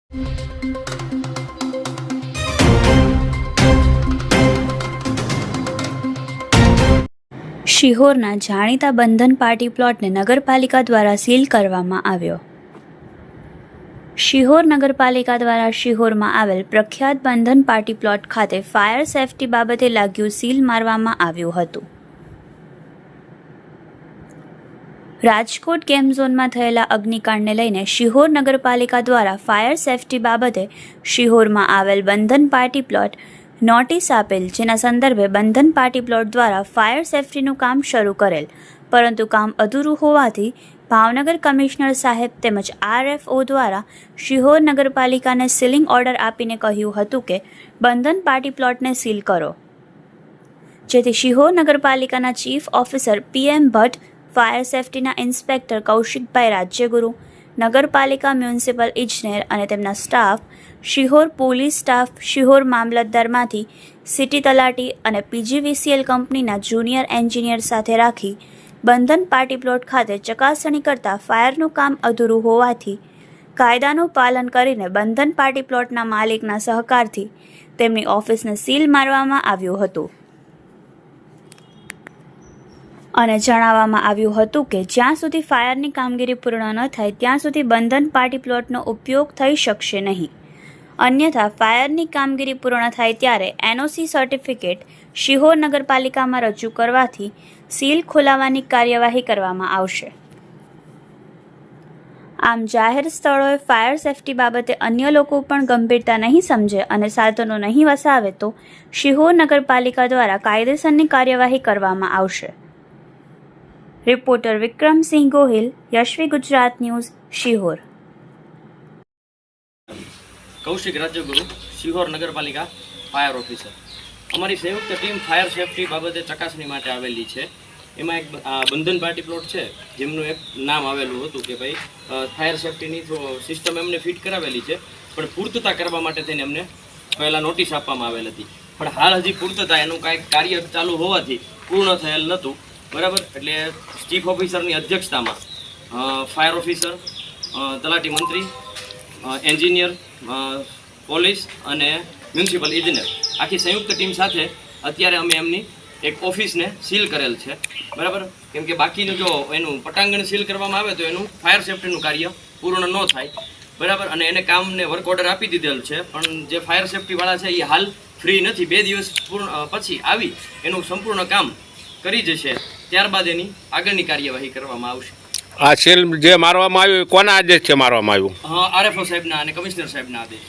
શિહોરના જાણીતા બંધન પાર્ટી પ્લોટને નગરપાલિકા દ્વારા સીલ કરવામાં આવ્યો. શિહોર નગરપાલિકા દ્વારા શિહોરમાં આવેલ પ્રખ્યાત બંધન પાર્ટી પ્લોટ ખાતે ફાયર સેફટી બાબતે લાગ્યું સીલ મારવામાં આવ્યું હતું. રાજકોટ ગેમ ઝોનમાં થયેલા અગ્નિકાંડને લઈને શિહોર નગરપાલિકા દ્વારા ફાયર સેફટી બાબતે શિહોરમાં આવેલ બંધન પાર્ટી પ્લોટ નોટિસ આપેલ, જેના સંદર્ભે બંધન પાર્ટી પ્લોટ દ્વારા ફાયર સેફટીનું કામ શરૂ કરેલ, પરંતુ કામ અધૂરું હોવાથી ભાવનગર કમિશનર સાહેબ તેમજ RFO દ્વારા શિહોર નગરપાલિકાને સીલિંગ ઓર્ડર આપીને કહ્યું હતું કે બંધન પાર્ટી પ્લોટને સીલ કરો, જેથી શિહોર નગરપાલિકાના chief officer PM Bhatt, fire સેફટીના ઇન્સ્પેક્ટર કૌશિકભાઈ રાજ્યગુરુ, નગરપાલિકા મ્યુનિસિપલ ઇજનેર અને તેમના staff, Sihor police staff, Sihor મામલતદારમાંથી સિટી તલાટી અને PGVCL કંપનીના જુનિયર એન્જિનિયર સાથે રાખી બંધન પાર્ટી પ્લોટ ખાતે ચકાસણી કરતા ફાયરનું કામ અધૂરું હોવાથી કાયદાનું પાલન કરીને બંધન પાર્ટી પ્લોટના માલિકના સહકારથી તેમની ઓફિસને સીલ મારવામાં આવ્યું હતું અને જણાવવામાં આવ્યું હતું કે જ્યાં સુધી ફાયરની કામગીરી પૂર્ણ ન થાય ત્યાં સુધી બંધન પાર્ટી પ્લોટનો ઉપયોગ થઈ શકશે નહીં. અન્યથા ફાયરની કામગીરી પૂર્ણ થાય ત્યારે NOC સર્ટિફિકેટ શિહોર નગરપાલિકામાં રજૂ કરવાથી સીલ ખોલાવવાની કાર્યવાહી કરવામાં આવશે. આમ જાહેર સ્થળોએ ફાયર સેફટી બાબતે અન્ય લોકો પણ ગંભીરતા નહીં સમજે અને સાધનો નહીં વસાવે તો શિહોર નગરપાલિકા દ્વારા કાયદેસરની કાર્યવાહી કરવામાં આવશે. Reporter Vikramsinh Gohil, Yashvi Gujarat news, Sihor. કૌશિક રાજ્યગુરુ, શિહોર નગરપાલિકા ફાયર ઓફિસર. અમારી સંયુક્ત ટીમ ફાયર સેફટી બાબતે ચકાસણી માટે આવેલી છે. એમાં એક બંધન પાર્ટી પ્લોટ છે, જેમનું એક નામ આવેલું હતું કે ભાઈ ફાયર સેફટીની સિસ્ટમ એમને ફિટ કરાવેલી છે, પણ પૂર્તતા કરવા માટે થઈને એમને પહેલાં નોટિસ આપવામાં આવેલ હતી, પણ હાલ હજી પૂર્તતા એનું કાંઈક કાર્ય ચાલુ હોવાથી પૂર્ણ થયેલ નહોતું. બરાબર, એટલે ચીફ ઓફિસરની અધ્યક્ષતામાં ફાયર ઓફિસર, તલાટી મંત્રી, એન્જિનિયર, પોલીસ અને મ્યુનિસિપલ ઇજનેર આખી સંયુક્ત ટીમ સાથે અત્યારે અમે એમની એક ઓફિસને સીલ કરેલ છે. બરાબર, કેમ કે બાકીનું જો એનું પટાંગણ સીલ કરવામાં આવે તો એનું ફાયર સેફટીનું કાર્ય પૂર્ણ ન થાય. બરાબર, અને એને કામને વર્ક ઓર્ડર આપી દીધેલ છે, પણ જે ફાયર સેફટીવાળા છે એ હાલ ફ્રી નથી. 2 દિવસ પછી આવી એનું સંપૂર્ણ કામ કરી જશે, ત્યારબાદ એની આગળની કાર્યવાહી કરવામાં આવશે. આ સીલ જે મારવામાં આવ્યું કોના આદેશ છે મારવામાં આવ્યું? RFO સાહેબના અને કમિશનર સાહેબના આદેશ.